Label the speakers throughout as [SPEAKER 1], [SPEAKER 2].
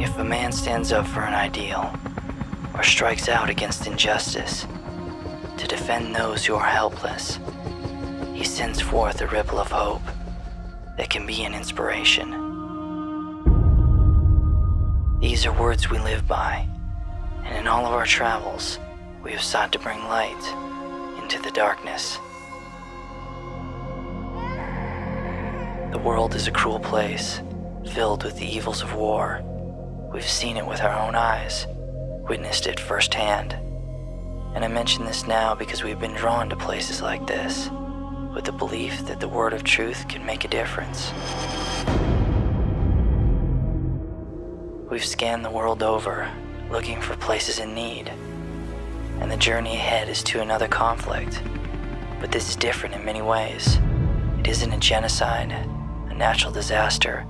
[SPEAKER 1] If a man stands up for an ideal, or strikes out against injustice, to defend those who are helpless, he sends forth a ripple of hope that can be an inspiration. These are words we live by, and in all of our travels, we have sought to bring light into the darkness. The world is a cruel place, filled with the evils of war. We've seen it with our own eyes, witnessed it firsthand. And I mention this now because we've been drawn to places like this, with the belief that the word of truth can make a difference. We've scanned the world over, looking for places in need, and the journey ahead is to another conflict. But this is different in many ways. It isn't a genocide, a natural disaster,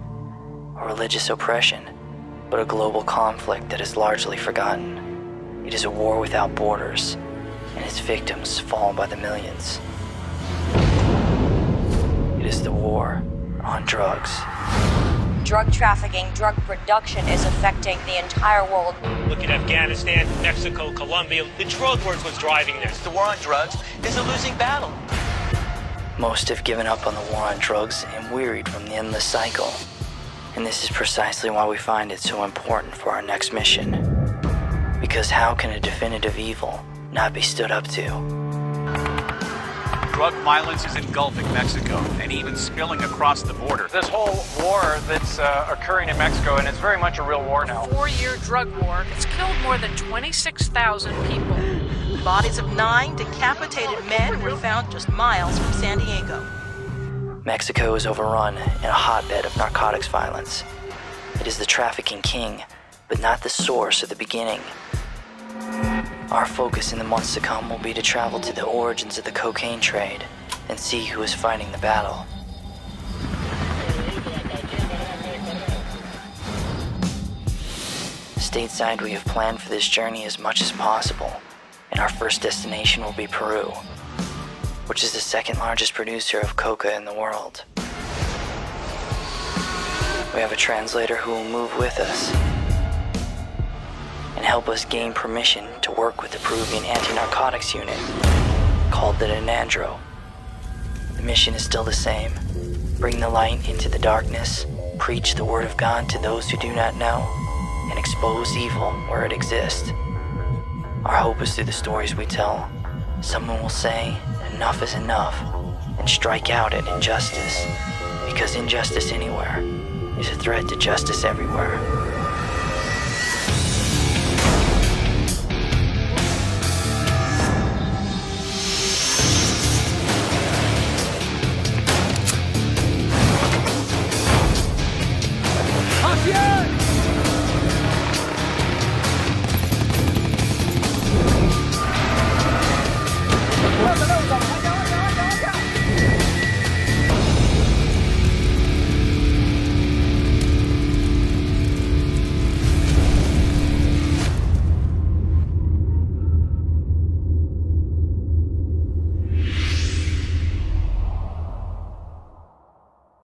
[SPEAKER 1] or religious oppression, but a global conflict that is largely forgotten. It is a war without borders, and its victims fall by the millions. It is the war on drugs.
[SPEAKER 2] Drug trafficking, drug production is affecting the entire world.
[SPEAKER 3] Look at Afghanistan, Mexico, Colombia. The drug wars was driving this.
[SPEAKER 4] The war on drugs is a losing battle.
[SPEAKER 1] Most have given up on the war on drugs and wearied from the endless cycle. And this is precisely why we find it so important for our next mission. Because how can a definitive evil not be stood up to?
[SPEAKER 5] Drug violence is engulfing Mexico and even spilling across the border.
[SPEAKER 6] This whole war that's occurring in Mexico, and it's very much a real war now.
[SPEAKER 7] A 4-year drug war has killed more than 26,000 people.
[SPEAKER 8] The bodies of 9 decapitated men were found just miles from San Diego.
[SPEAKER 1] Mexico is overrun in a hotbed of narcotics violence. It is the trafficking king, but not the source or the beginning. Our focus in the months to come will be to travel to the origins of the cocaine trade and see who is fighting the battle. Stateside, we have planned for this journey as much as possible, and our first destination will be Peru, which is the second largest producer of coca in the world. We have a translator who will move with us and help us gain permission to work with the Peruvian anti-narcotics unit called the Denandro. The mission is still the same: bring the light into the darkness, preach the word of God to those who do not know, and expose evil where it exists. Our hope is through the stories we tell, someone will say, enough is enough, and strike out at injustice, because injustice anywhere is a threat to justice everywhere.